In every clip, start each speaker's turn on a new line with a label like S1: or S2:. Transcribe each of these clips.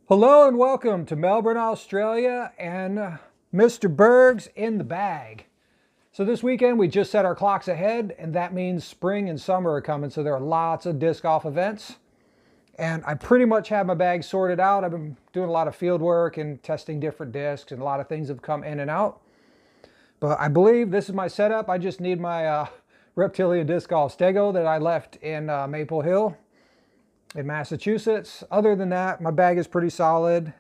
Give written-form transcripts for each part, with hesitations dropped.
S1: Hello and welcome to Melbourne, Australia, and Mr. Bergs in the bag. So this weekend we just set our clocks ahead, and that means spring and summer are coming, so there are lots of disc golf events. And I pretty much have my bag sorted out. I've been doing a lot of field work and testing different discs, and a lot of things have come in and out. But I believe this is my setup. I just need my Reptilian Disc Golf Stego that I left in Maple Hill in Massachusetts. Other than that, my bag is pretty solid,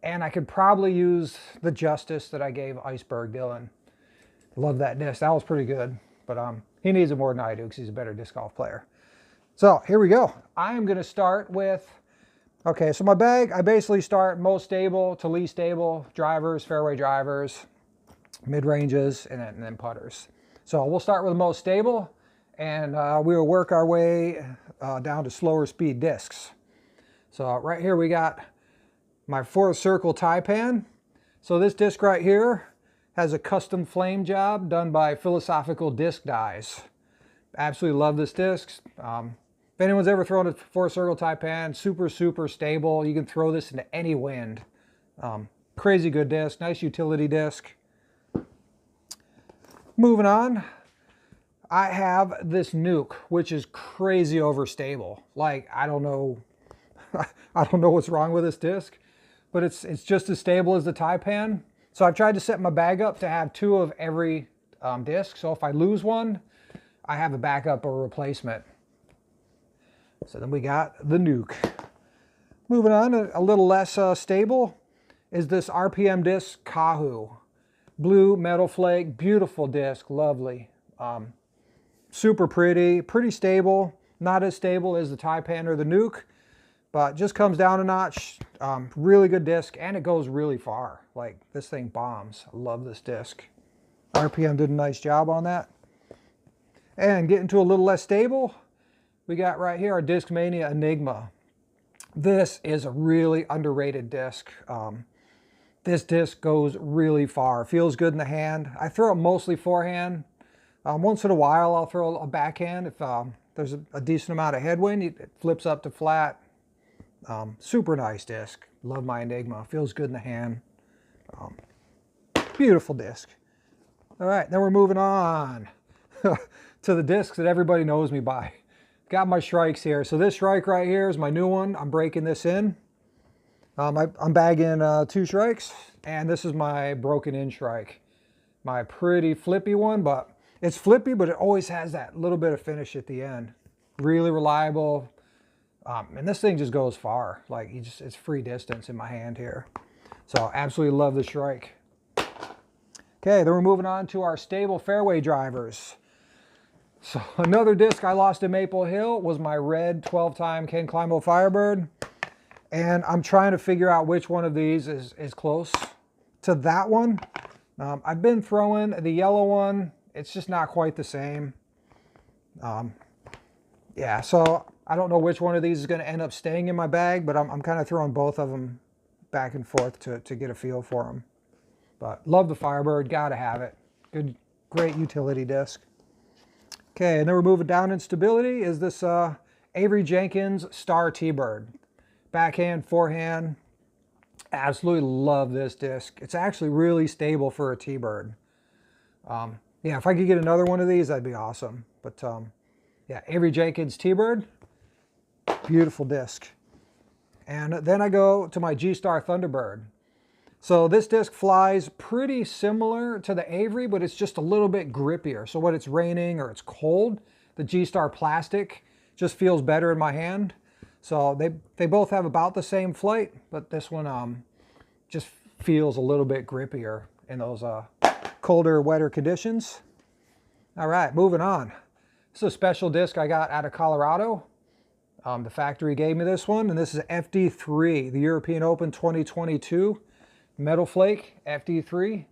S1: and I could probably use the Justice that I gave Iceberg Dylan. Love that disc. That was pretty good, but he needs it more than I do because he's a better disc golf player. So here we go. I am going to start with, okay, so my bag, I basically start most stable to least stable, drivers, fairway drivers, mid-ranges, and then putters. So we'll start with the most stable, and we will work our way down to slower speed discs. So right here we got my fourth circle Taipan. So this disc right here has a custom flame job done by Philosophical Disc Dies. Absolutely love this disc. If anyone's ever thrown a four circle Taipan, super stable. You can throw this into any wind. Crazy good disc, nice utility disc. Moving on, I have this Nuke, which is crazy overstable. Like, I don't know what's wrong with this disc, but it's just as stable as the Taipan. So I've tried to set my bag up to have two of every disc. So if I lose one, I have a backup or a replacement. So then we got the Nuke. Moving on, a little less stable is this RPM disc Kahoo. Blue metal flake, beautiful disc, lovely. Super pretty stable. Not as stable as the Taipan or the Nuke, but just comes down a notch. Really good disc, and it goes really far. Like, this thing bombs. I love this disc. RPM did a nice job on that. And getting to a little less stable, we got right here our Disc Mania Enigma. This is a really underrated disc. This disc goes really far. Feels good in the hand. I throw it mostly forehand. Once in a while, I'll throw a backhand if there's a decent amount of headwind. It flips up to flat. Super nice disc. Love my Enigma. Feels good in the hand. Beautiful disc. All right, then we're moving on to the discs that everybody knows me by. Got my Shrikes here. So this Shrike right here is my new one. I'm breaking this in. I'm bagging 2 Shrikes, and this is my broken in Shrike. My pretty flippy one, but it's flippy, but it always has that little bit of finish at the end. Really reliable. And this thing just goes far. Like, it's free distance in my hand here. So absolutely love the Shrike. Okay, then we're moving on to our stable fairway drivers. So another disc I lost in Maple Hill was my red 12-time Ken Climo Firebird. And I'm trying to figure out which one of these is close to that one. I've been throwing the yellow one. It's just not quite the same. Yeah, so I don't know which one of these is going to end up staying in my bag, but I'm kind of throwing both of them back and forth to get a feel for them. But love the Firebird, gotta have it. Good, great utility disc. Okay, and then we're moving down in stability is this Avery Jenkins Star T-Bird. Backhand, forehand. Absolutely love this disc. It's actually really stable for a T-Bird. Yeah, if I could get another one of these, that'd be awesome. But yeah, Avery Jenkins T-Bird, beautiful disc. And then I go to my G-Star Thunderbird. So this disc flies pretty similar to the Avery, but it's just a little bit grippier. So when it's raining or it's cold, the G-Star Plastic just feels better in my hand. So they both have about the same flight, but this one just feels a little bit grippier in those colder, wetter conditions. All right, moving on. This is a special disc I got out of Colorado. The factory gave me this one, and this is FD3, the European Open 2022 Metal Flake FD3.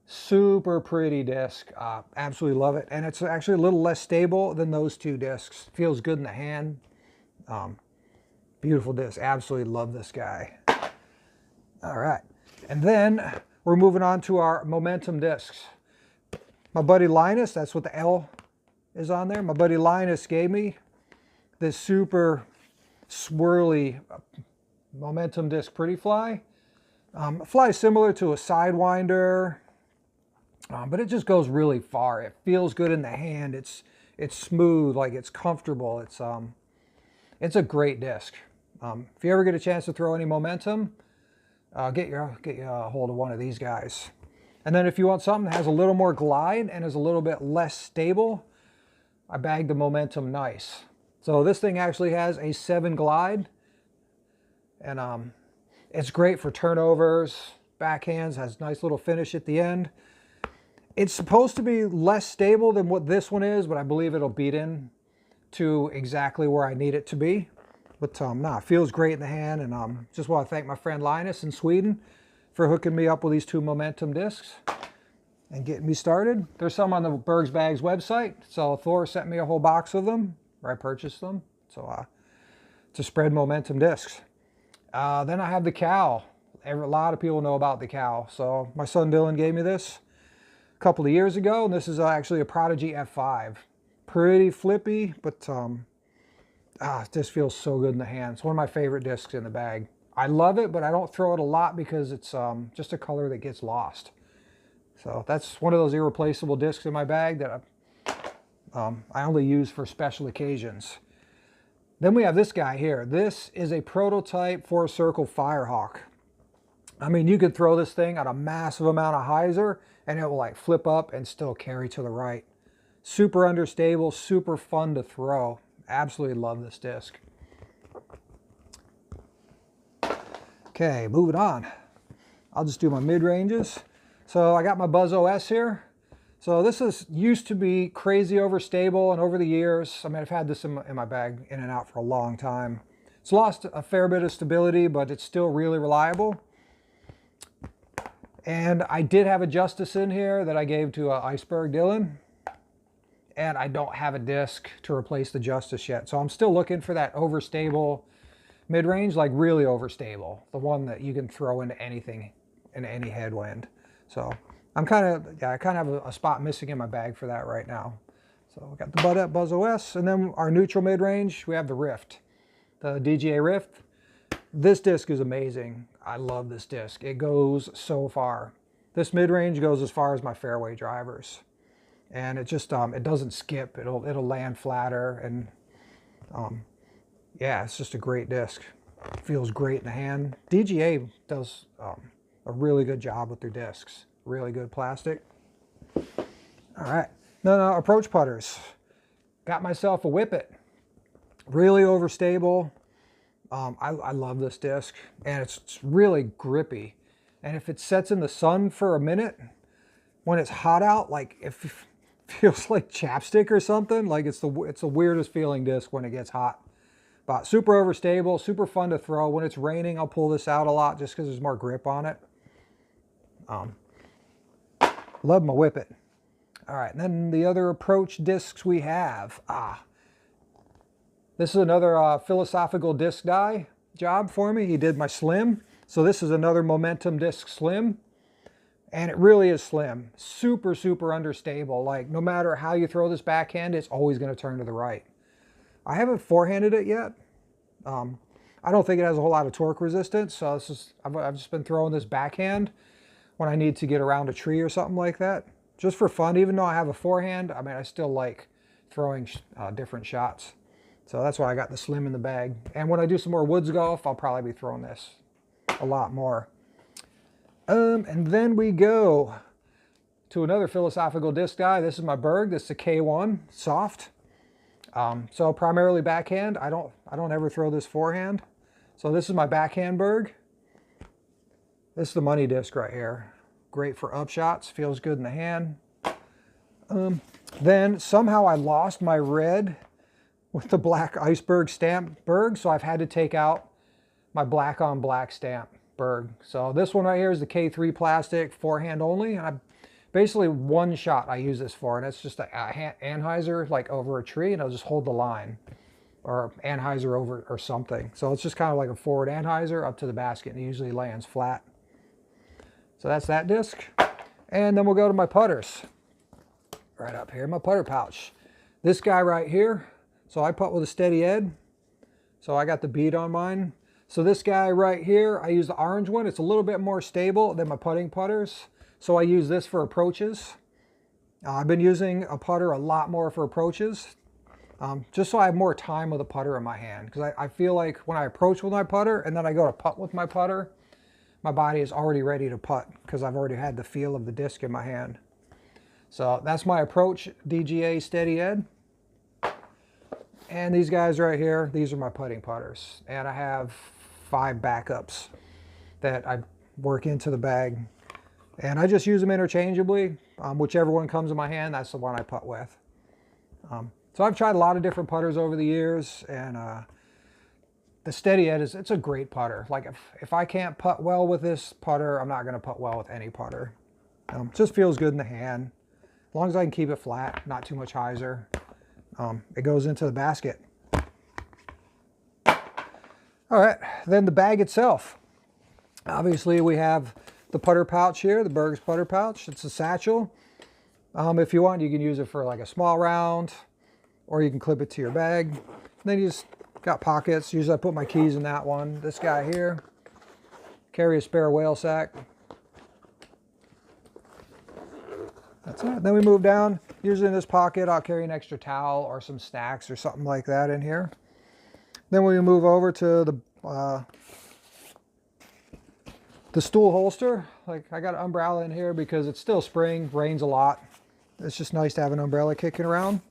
S1: Super pretty disc. Absolutely love it, and it's actually a little less stable than those two discs. Feels good in the hand. Beautiful disc. Absolutely love this guy. All right, and then we're moving on to our Momentum discs. My buddy Linus, that's what the L is on there. My buddy Linus gave me this super swirly momentum disc pretty fly. It flies similar to a Sidewinder, but it just goes really far. It feels good in the hand. It's smooth, like it's comfortable. It's a great disc. If you ever get a chance to throw any momentum, get a hold of one of these guys. And then if you want something that has a little more glide and is a little bit less stable, I bagged the Momentum Nice. So this thing actually has a 7 glide, and it's great for turnovers, backhands, has a nice little finish at the end. It's supposed to be less stable than what this one is, but I believe it'll beat in to exactly where I need it to be. But nah, it feels great in the hand, and just want to thank my friend Linus in Sweden for hooking me up with these 2 momentum discs and getting me started. There's some on the Bergs Bags website. So Thor sent me a whole box of them, or I purchased them. So to spread momentum discs. Then I have the cow. A lot of people know about the cow. So my son Dylan gave me this a couple of years ago, and this is actually a Prodigy F5. Pretty flippy, but this feels so good in the hand. It's one of my favorite discs in the bag. I love it, but I don't throw it a lot because it's just a color that gets lost. So that's one of those irreplaceable discs in my bag that I only use for special occasions. Then we have this guy here. This is a prototype 4-circle Firehawk. I mean, you could throw this thing at a massive amount of hyzer and it will like flip up and still carry to the right. Super understable, super fun to throw. Absolutely love this disc. Okay, moving on. I'll just do my mid-ranges. So I got my Buzz OS here. So this used to be crazy overstable, and over the years, I mean, I've had this in my bag in and out for a long time. It's lost a fair bit of stability, but it's still really reliable. And I did have a Justice in here that I gave to Iceberg Dylan. And I don't have a disc to replace the Justice yet. So I'm still looking for that overstable mid-range, like really overstable. The one that you can throw into anything, in any headwind. So I'm kind of, I kind of have a spot missing in my bag for that right now. So we got the Buzz OS, and then our neutral mid-range, we have the Rift, the DGA Rift. This disc is amazing. I love this disc. It goes so far. This mid-range goes as far as my fairway drivers. And it just, it doesn't skip. It'll land flatter, and yeah, it's just a great disc. It feels great in the hand. DGA does a really good job with their discs. Really good plastic. All right, then approach putters. Got myself a Whippet. Really overstable. I love this disc, and it's really grippy. And if it sets in the sun for a minute, when it's hot out, like if feels like chapstick or something. Like it's the weirdest feeling disc when it gets hot. But super overstable, super fun to throw. When it's raining, I'll pull this out a lot just because there's more grip on it. Love my Whippet. All right, and then the other approach discs we have. This is another philosophical disc die job for me. He did my Slim. So this is another Momentum Disc Slim. And it really is slim. Super, super understable. Like, no matter how you throw this backhand, it's always going to turn to the right. I haven't forehanded it yet. I don't think it has a whole lot of torque resistance. So this is, I've just been throwing this backhand when I need to get around a tree or something like that. Just for fun. Even though I have a forehand, I mean, I still like throwing different shots. So that's why I got the Slim in the bag. And when I do some more woods golf, I'll probably be throwing this a lot more. And then we go to another philosophical disc die. This is my Berg. This is a K1 soft. So primarily backhand. I don't ever throw this forehand. So this is my backhand Berg. This is the money disc right here. Great for upshots. Feels good in the hand. Then somehow I lost my red with the black Iceberg stamp Berg. So I've had to take out my black on black stamp Berg. So this one right here is the K3 plastic forehand only. And I basically one shot I use this for, and it's just a anhyzer like over a tree, and I'll just hold the line, or anhyzer over or something. So it's just kind of like a forward anhyzer up to the basket, and it usually lands flat. So that's that disc. And then we'll go to my putters. Right up here, my putter pouch. This guy right here. So I putt with a steady ed. So I got the bead on mine. So this guy right here, I use the orange one. It's a little bit more stable than my putting putters. So I use this for approaches. I've been using a putter a lot more for approaches, just so I have more time with a putter in my hand. Because I feel like when I approach with my putter and then I go to putt with my putter, my body is already ready to putt because I've already had the feel of the disc in my hand. So that's my approach DGA Steady Ed. And these guys right here, these are my putting putters. And I have 5 backups that I work into the bag. And I just use them interchangeably. Whichever one comes in my hand, that's the one I putt with. So I've tried a lot of different putters over the years, and the Steady Ed it's a great putter. Like if I can't putt well with this putter, I'm not going to putt well with any putter. It just feels good in the hand. As long as I can keep it flat, not too much hyzer. It goes into the basket. All right, then the bag itself. Obviously we have the putter pouch here, the Bergs putter pouch. It's a satchel. If you want, you can use it for like a small round, or you can clip it to your bag. And then you just got pockets. Usually I put my keys in that one. This guy here, carry a spare whale sack. That's it. Then we move down. Usually in this pocket, I'll carry an extra towel or some snacks or something like that in here. Then we move over to the stool holster. Like I got an umbrella in here because it's still spring, rains a lot. It's just nice to have an umbrella kicking around.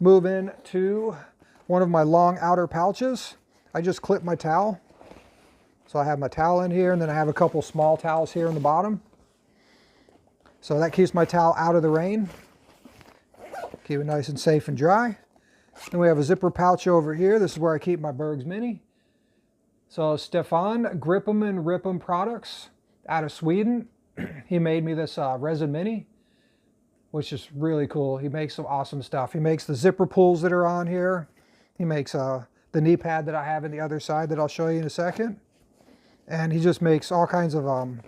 S1: Move in to one of my long outer pouches. I just clip my towel. So I have my towel in here, and then I have a couple small towels here in the bottom. So that keeps my towel out of the rain. Keep it nice and safe and dry. Then we have a zipper pouch over here. This is where I keep my Bergs Mini. So Stefan Grip 'em and Rip 'em products out of Sweden. He made me this resin mini, which is really cool. He makes some awesome stuff. He makes the zipper pulls that are on here. He makes the knee pad that I have in the other side that I'll show you in a second. And he just makes all kinds of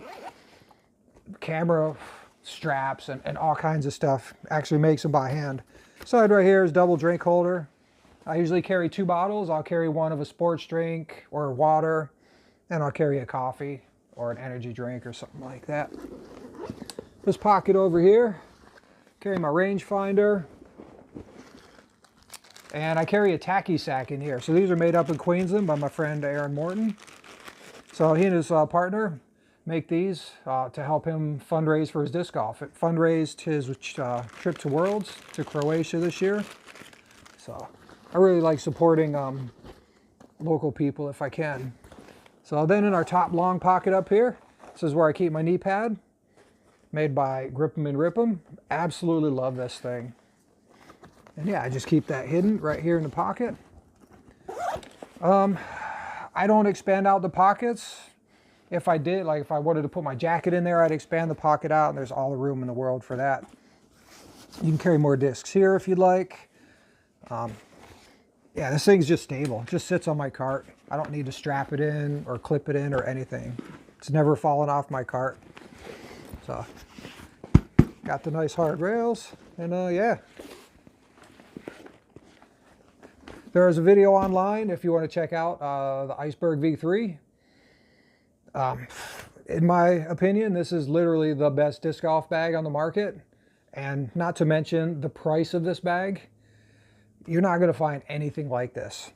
S1: camera straps and all kinds of stuff. Actually makes them by hand. Side right here is double drink holder. I usually carry 2 bottles. I'll carry one of a sports drink or water, and I'll carry a coffee or an energy drink or something like that. This pocket over here, carry my rangefinder, and I carry a tacky sack in here. So these are made up in Queensland by my friend Aaron Morton. So he and his partner make these to help him fundraise for his disc golf. It fundraised his trip to Worlds to Croatia this year. So I really like supporting local people if I can. So then in our top long pocket up here, this is where I keep my knee pad, made by Grip 'em and Rip 'em. Absolutely love this thing. And yeah, I just keep that hidden right here in the pocket. I don't expand out the pockets. If I did, like if I wanted to put my jacket in there, I'd expand the pocket out, and there's all the room in the world for that. You can carry more discs here if you'd like. Yeah, this thing's just stable. It just sits on my cart. I don't need to strap it in or clip it in or anything. It's never fallen off my cart. So, got the nice hard rails, and yeah. There is a video online if you want to check out the Iceberg V3. In my opinion, this is literally the best disc golf bag on the market. And not to mention the price of this bag. You're not going to find anything like this.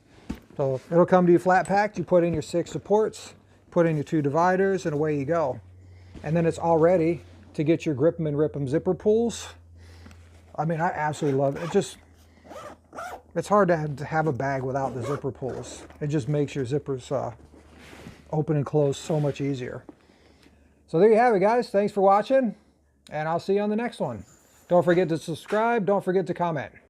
S1: So it'll come to you flat packed. You put in your 6 supports, put in your 2 dividers, and away you go. And then it's all ready to get your Grip 'em and Rip 'em zipper pulls. I mean, I absolutely love it. It's hard to have a bag without the zipper pulls. It just makes your zippers open and close so much easier. So there you have it, guys. Thanks for watching, and I'll see you on the next one. Don't forget to subscribe. Don't forget to comment.